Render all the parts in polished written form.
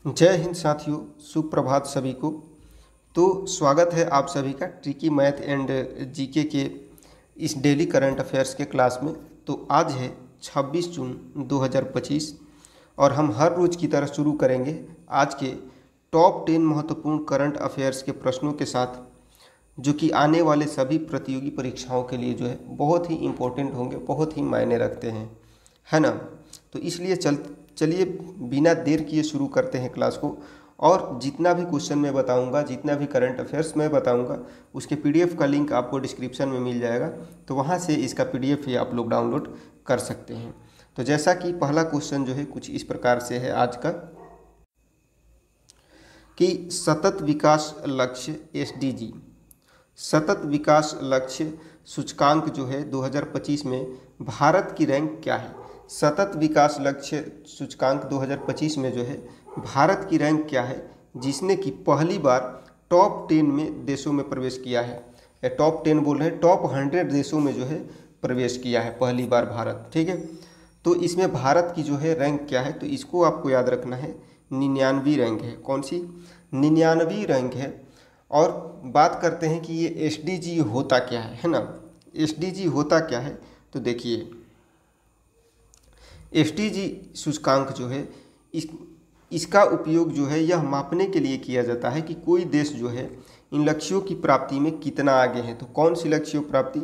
जय हिंद साथियों, सुप्रभात सभी को। तो स्वागत है आप सभी का ट्रिकी मैथ एंड जीके के इस डेली करंट अफेयर्स के क्लास में। तो आज है 26 जून 2025 और हम हर रोज़ की तरह शुरू करेंगे आज के टॉप 10 महत्वपूर्ण करंट अफेयर्स के प्रश्नों के साथ, जो कि आने वाले सभी प्रतियोगी परीक्षाओं के लिए जो है बहुत ही इम्पोर्टेंट होंगे, बहुत ही मायने रखते हैं, है ना। तो इसलिए चलिए बिना देर किए शुरू करते हैं क्लास को। और जितना भी क्वेश्चन मैं बताऊंगा, जितना भी करंट अफेयर्स मैं बताऊंगा, उसके पीडीएफ का लिंक आपको डिस्क्रिप्शन में मिल जाएगा, तो वहां से इसका पीडीएफ ही आप लोग डाउनलोड कर सकते हैं। तो जैसा कि पहला क्वेश्चन जो है कुछ इस प्रकार से है आज का, कि सतत विकास लक्ष्य एसडीजी, सतत विकास लक्ष्य सूचकांक जो है 2025 में भारत की रैंक क्या है। सतत विकास लक्ष्य सूचकांक 2025 में जो है भारत की रैंक क्या है, जिसने कि पहली बार टॉप 10 में देशों में प्रवेश किया है। टॉप 10 बोल रहे हैं, टॉप 100 देशों में जो है प्रवेश किया है पहली बार भारत। ठीक है, तो इसमें भारत की जो है रैंक क्या है, तो इसको आपको याद रखना है। 99वीं रैंक है। कौन सी? 99वीं रैंक है। और बात करते हैं कि ये एसडीजी होता क्या है ना। एसडीजी होता क्या है, तो देखिए एसडीजी सूचकांक जो है इसका उपयोग जो है यह मापने के लिए किया जाता है कि कोई देश जो है इन लक्ष्यों की प्राप्ति में कितना आगे है। तो कौन सी लक्ष्यों प्राप्ति,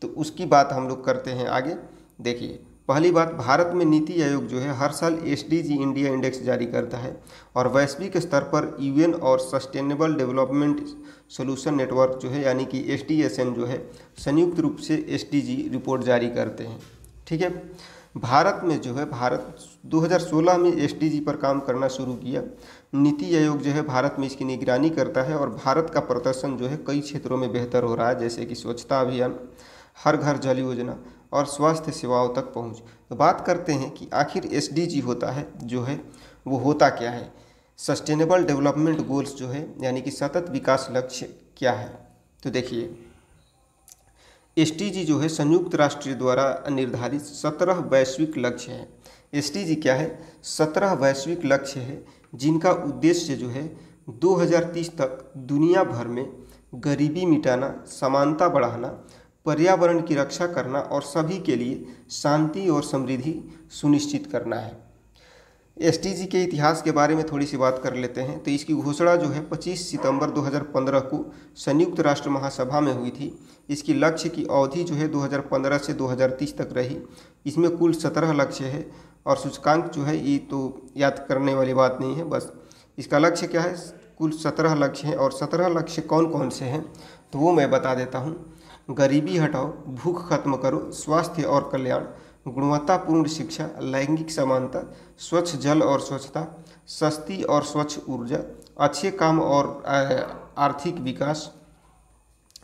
तो उसकी बात हम लोग करते हैं आगे। देखिए पहली बात, भारत में नीति आयोग जो है हर साल एसडीजी इंडिया इंडेक्स जारी करता है और वैश्विक स्तर पर यूएन और सस्टेनेबल डेवलपमेंट सोल्यूशन नेटवर्क जो है यानी कि एसडीएसएन जो है संयुक्त रूप से एसडीजी रिपोर्ट जारी करते हैं। ठीक है, भारत में जो है भारत 2016 में एसडीजी पर काम करना शुरू किया। नीति आयोग जो है भारत में इसकी निगरानी करता है और भारत का प्रदर्शन जो है कई क्षेत्रों में बेहतर हो रहा है, जैसे कि स्वच्छता अभियान, हर घर जल योजना और स्वास्थ्य सेवाओं तक पहुंच। तो बात करते हैं कि आखिर एसडीजी होता है जो है वो होता क्या है। सस्टेनेबल डेवलपमेंट गोल्स जो है यानी कि सतत विकास लक्ष्य क्या है, तो देखिए एसडीजी जो है संयुक्त राष्ट्र द्वारा निर्धारित 17 वैश्विक लक्ष्य है। एसडीजी क्या है? 17 वैश्विक लक्ष्य है जिनका उद्देश्य जो है 2030 तक दुनिया भर में गरीबी मिटाना, समानता बढ़ाना, पर्यावरण की रक्षा करना और सभी के लिए शांति और समृद्धि सुनिश्चित करना है। एसडीजी के इतिहास के बारे में थोड़ी सी बात कर लेते हैं। तो इसकी घोषणा जो है 25 सितंबर 2015 को संयुक्त राष्ट्र महासभा में हुई थी। इसकी लक्ष्य की अवधि जो है 2015 से 2030 तक रही। इसमें कुल 17 लक्ष्य है और सूचकांक जो है ये तो याद करने वाली बात नहीं है, बस इसका लक्ष्य क्या है, कुल 17 लक्ष्य हैं। और 17 लक्ष्य कौन कौन से हैं तो वो मैं बता देता हूँ। गरीबी हटाओ, भूख खत्म करो, स्वास्थ्य और कल्याण, गुणवत्तापूर्ण शिक्षा, लैंगिक समानता, स्वच्छ जल और स्वच्छता, सस्ती और स्वच्छ ऊर्जा, अच्छे काम और आर्थिक विकास।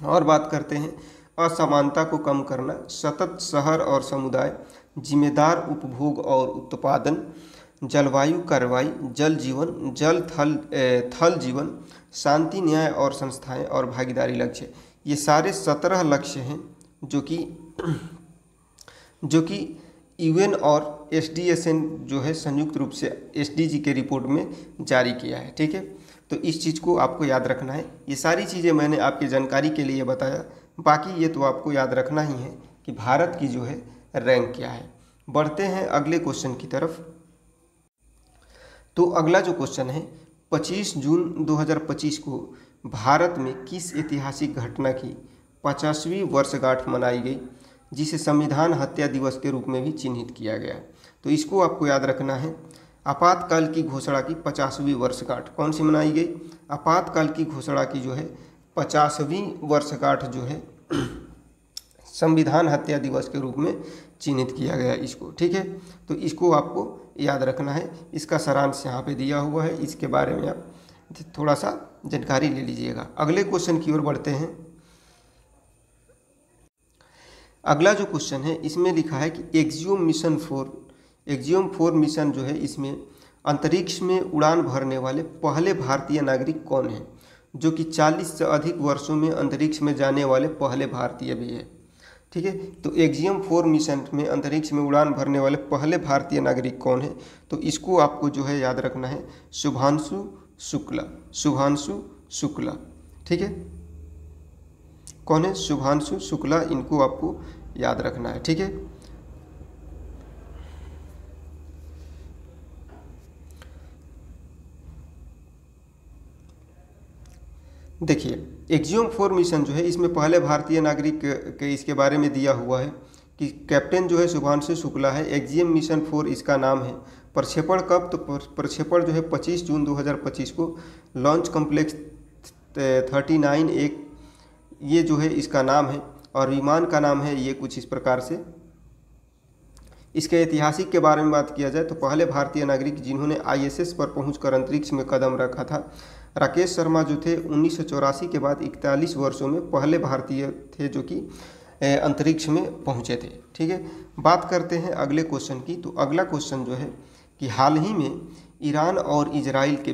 और बात करते हैं असमानता को कम करना, सतत शहर और समुदाय, जिम्मेदार उपभोग और उत्पादन, जलवायु कार्रवाई, जल जीवन, जल थल जीवन, शांति, न्याय और संस्थाएं और भागीदारी लक्ष्य। ये सारे 17 लक्ष्य हैं जो कि यूएन और एसडीएसएन जो है संयुक्त रूप से एसडीजी के रिपोर्ट में जारी किया है। ठीक है, तो इस चीज़ को आपको याद रखना है। ये सारी चीज़ें मैंने आपकी जानकारी के लिए बताया, बाकी ये तो आपको याद रखना ही है कि भारत की जो है रैंक क्या है। बढ़ते हैं अगले क्वेश्चन की तरफ। तो अगला जो क्वेश्चन है, 25 जून 2025 को भारत में किस ऐतिहासिक घटना की 50वीं वर्षगांठ मनाई गई, जिसे संविधान हत्या दिवस के रूप में भी चिन्हित किया गया। तो इसको आपको याद रखना है। आपातकाल की घोषणा की 50वीं वर्षगांठ कौन सी मनाई गई? आपातकाल की घोषणा की जो है 50वीं वर्षगांठ जो है संविधान हत्या दिवस के रूप में चिन्हित किया गया इसको। ठीक है, तो इसको आपको याद रखना है। इसका सारांश यहाँ पे दिया हुआ है, इसके बारे में आप थोड़ा सा जानकारी ले लीजिएगा। अगले क्वेश्चन की ओर बढ़ते हैं। अगला जो क्वेश्चन है इसमें लिखा है कि एक्जियोम 4 मिशन जो है इसमें अंतरिक्ष में उड़ान भरने वाले पहले भारतीय नागरिक कौन हैं, जो कि 40 से अधिक वर्षों में अंतरिक्ष में जाने वाले पहले भारतीय भी है। ठीक है। तो एक्जियम 4 मिशन में अंतरिक्ष में उड़ान भरने वाले पहले भारतीय नागरिक कौन है? तो इसको आपको जो है याद रखना है, शुभांशु शुक्ला। शुभांशु शुक्ला, ठीक है। कौन है? शुभांशु शुक्ला, इनको आपको याद रखना है, ठीक है। देखिए एक्जियम 4 मिशन जो है इसमें पहले भारतीय नागरिक के इसके बारे में दिया हुआ है कि कैप्टन जो है शुभांशु शुक्ला है। एक्जियम मिशन 4 इसका नाम है। प्रक्षेपण कब? तो प्रक्षेपण जो है 25 जून 2025 को। लॉन्च कॉम्प्लेक्स 39 एक ये जो है इसका नाम है, और विमान का नाम है ये कुछ इस प्रकार से। इसके ऐतिहासिक के बारे में बात किया जाए तो पहले भारतीय नागरिक जिन्होंने ISS पर पहुंचकर अंतरिक्ष में कदम रखा था, राकेश शर्मा जो थे 1984 के बाद 41 वर्षों में पहले भारतीय थे जो कि अंतरिक्ष में पहुंचे थे, ठीक है। बात करते हैं अगले क्वेश्चन की। तो अगला क्वेश्चन जो है कि हाल ही में ईरान और इजराइल के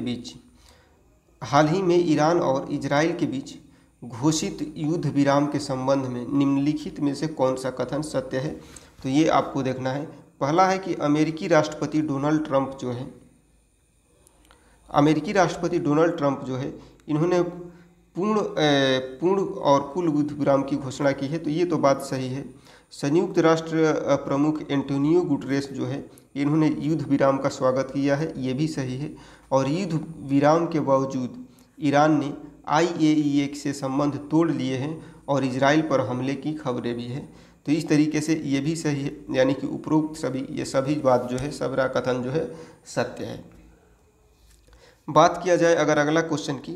बीच घोषित युद्ध विराम के संबंध में निम्नलिखित में से कौन सा कथन सत्य है? तो ये आपको देखना है। पहला है कि अमेरिकी राष्ट्रपति डोनाल्ड ट्रंप जो है इन्होंने पूर्ण और कुल युद्ध विराम की घोषणा की है, तो ये तो बात सही है। संयुक्त राष्ट्र प्रमुख एंटोनियो गुटरेस जो है इन्होंने युद्ध विराम का स्वागत किया है, ये भी सही है। और युद्ध विराम के बावजूद ईरान ने IAEA से संबंध तोड़ लिए हैं और इजराइल पर हमले की खबरें भी हैं, तो इस तरीके से ये भी सही है। यानी कि उपरोक्त सभी बात जो है, सबरा कथन जो है सत्य है। बात किया जाए अगर अगला क्वेश्चन की,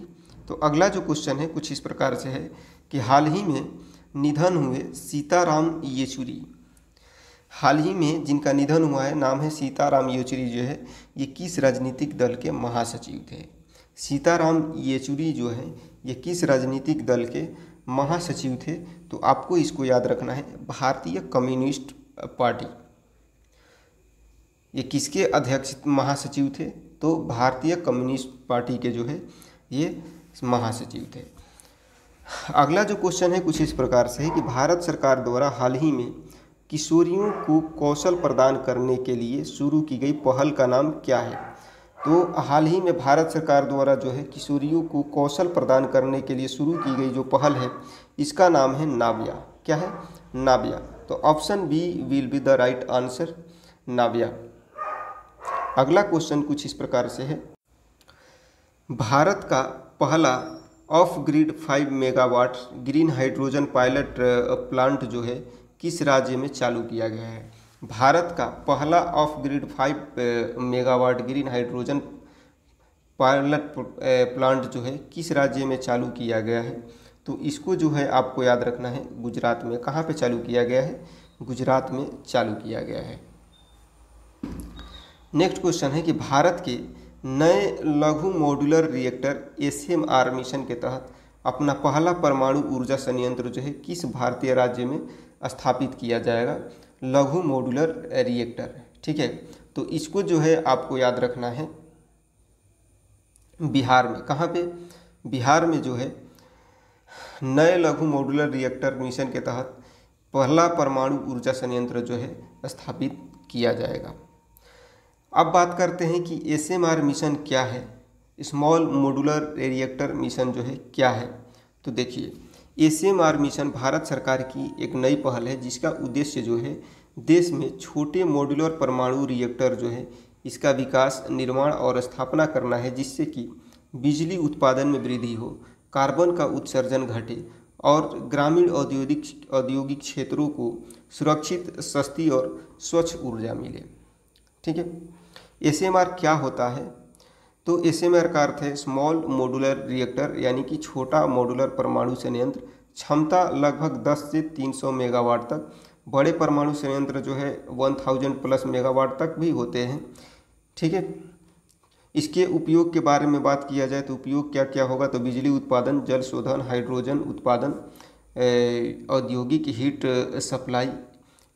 तो अगला जो क्वेश्चन है कुछ इस प्रकार से है कि हाल ही में निधन हुए सीताराम येचुरी, हाल ही में जिनका निधन हुआ है नाम है सीताराम येचुरी जो है, ये किस राजनीतिक दल के महासचिव थे? सीताराम येचुरी जो है ये किस राजनीतिक दल के महासचिव थे? तो आपको इसको याद रखना है, भारतीय कम्युनिस्ट पार्टी। ये किसके अध्यक्ष महासचिव थे? तो भारतीय कम्युनिस्ट पार्टी के जो है ये महासचिव थे। अगला जो क्वेश्चन है कुछ इस प्रकार से है कि भारत सरकार द्वारा हाल ही में किशोरियों को कौशल प्रदान करने के लिए शुरू की गई पहल का नाम क्या है? तो हाल ही में भारत सरकार द्वारा जो है किशोरियों को कौशल प्रदान करने के लिए शुरू की गई जो पहल है इसका नाम है नाव्या। क्या है? नाव्या। तो option B will be the right answer, Navya. अगला क्वेश्चन कुछ इस प्रकार से है, भारत का पहला of grid 5 megawatt green hydrogen pilot plant जो है किस राज्य में चालू किया गया है? भारत का पहला of grid 5 megawatt green hydrogen pilot plant जो है किस राज्य में चालू किया गया है? तो इसको जो है आपको याद रखना है, गुजरात में। कहाँ पे चालू किया गया है? गुजरात में चालू किया गया है। नेक्स्ट क्वेश्चन है कि भारत के नए लघु मॉड्यूलर रिएक्टर SMR मिशन के तहत अपना पहला परमाणु ऊर्जा संयंत्र जो है किस भारतीय राज्य में स्थापित किया जाएगा? लघु मॉड्यूलर रिएक्टर, ठीक है। तो इसको जो है आपको याद रखना है बिहार में। कहाँ पे? बिहार में जो है नए लघु मॉड्यूलर रिएक्टर मिशन के तहत पहला परमाणु ऊर्जा संयंत्र जो है स्थापित किया जाएगा। अब बात करते हैं कि SMR मिशन क्या है, स्मॉल मॉड्यूलर रिएक्टर मिशन जो है क्या है? तो देखिए SMR मिशन भारत सरकार की एक नई पहल है जिसका उद्देश्य जो है देश में छोटे मॉड्यूलर परमाणु रिएक्टर जो है इसका विकास, निर्माण और स्थापना करना है, जिससे कि बिजली उत्पादन में वृद्धि हो, कार्बन का उत्सर्जन घटे और ग्रामीण औद्योगिक क्षेत्रों को सुरक्षित, सस्ती और स्वच्छ ऊर्जा मिले, ठीक है। SMR क्या होता है? तो SMR का अर्थ है स्मॉल मॉड्यूलर रिएक्टर, यानी कि छोटा मॉड्यूलर परमाणु संयंत्र। क्षमता लगभग 10 से 300 मेगावाट तक। बड़े परमाणु संयंत्र जो है 1000+ मेगावाट तक भी होते हैं, ठीक है। इसके उपयोग के बारे में बात किया जाए तो उपयोग क्या क्या होगा? तो बिजली उत्पादन, जल शोधन, हाइड्रोजन उत्पादन, औद्योगिक हीट सप्लाई,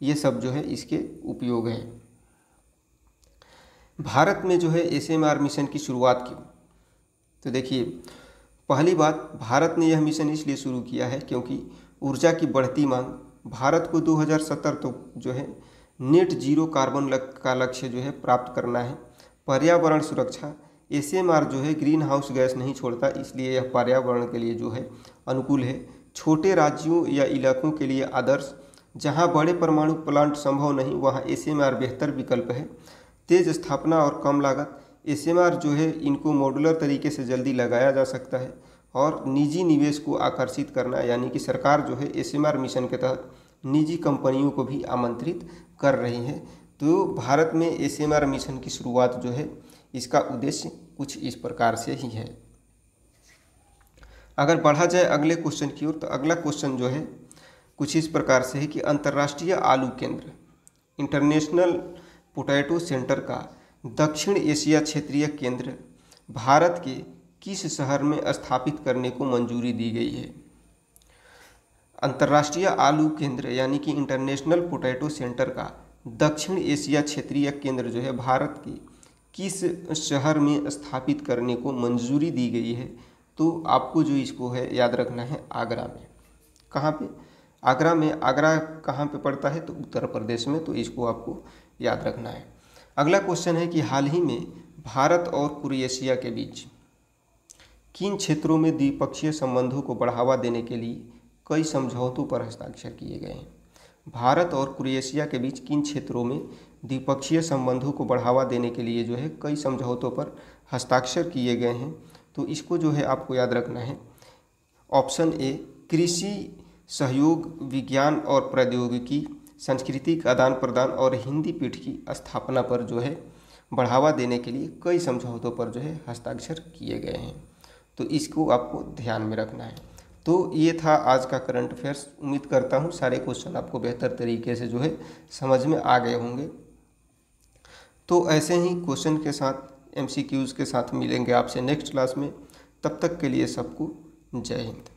ये सब जो है इसके उपयोग हैं। भारत में जो है SMR मिशन की शुरुआत की, तो देखिए पहली बात, भारत ने यह मिशन इसलिए शुरू किया है क्योंकि ऊर्जा की बढ़ती मांग भारत को 2070 तो जो है नेट जीरो कार्बन का लक्ष्य जो है प्राप्त करना है। पर्यावरण सुरक्षा, एसएमआर जो है ग्रीन हाउस गैस नहीं छोड़ता, इसलिए यह पर्यावरण के लिए जो है अनुकूल है। छोटे राज्यों या इलाकों के लिए आदर्श, जहां बड़े परमाणु प्लांट संभव नहीं वहां एसएमआर बेहतर विकल्प है। तेज स्थापना और कम लागत, एसएमआर जो है इनको मॉड्यूलर तरीके से जल्दी लगाया जा सकता है। और निजी निवेश को आकर्षित करना, यानी कि सरकार जो है एसएमआर मिशन के तहत निजी कंपनियों को भी आमंत्रित कर रही है। तो भारत में एसएमआर मिशन की शुरुआत जो है इसका उद्देश्य कुछ इस प्रकार से ही है। अगर बढ़ा जाए अगले क्वेश्चन की ओर, तो अगला क्वेश्चन जो है कुछ इस प्रकार से है कि अंतर्राष्ट्रीय आलू केंद्र इंटरनेशनल पोटैटो सेंटर का दक्षिण एशिया क्षेत्रीय केंद्र भारत के किस शहर में स्थापित करने को मंजूरी दी गई है। अंतर्राष्ट्रीय आलू केंद्र यानी कि इंटरनेशनल पोटैटो सेंटर का दक्षिण एशिया क्षेत्रीय केंद्र जो है भारत के किस शहर में स्थापित करने को मंजूरी दी गई है। तो आपको जो इसको है याद रखना है आगरा में। कहाँ पे? आगरा में। आगरा कहाँ पे पड़ता है? तो उत्तर प्रदेश में। तो इसको आपको याद रखना है। अगला क्वेश्चन है कि हाल ही में भारत और क्रोएशिया के बीच किन क्षेत्रों में द्विपक्षीय संबंधों को बढ़ावा देने के लिए कई समझौतों पर हस्ताक्षर किए गए हैं। भारत और क्रोएशिया के बीच किन क्षेत्रों में द्विपक्षीय संबंधों को बढ़ावा देने के लिए जो है कई समझौतों पर हस्ताक्षर किए गए हैं। तो इसको जो है आपको याद रखना है। ऑप्शन ए कृषि सहयोग, विज्ञान और प्रौद्योगिकी, सांस्कृतिक आदान प्रदान और हिंदी पीठ की स्थापना पर जो है बढ़ावा देने के लिए कई समझौतों पर जो है हस्ताक्षर किए गए हैं। तो इसको आपको ध्यान में रखना है। तो ये था आज का करंट अफेयर्स। उम्मीद करता हूँ सारे क्वेश्चन आपको बेहतर तरीके से जो है समझ में आ गए होंगे। तो ऐसे ही क्वेश्चन के साथ एमसीक्यूज़ के साथ मिलेंगे आपसे नेक्स्ट क्लास में। तब तक के लिए सबको जय हिंद।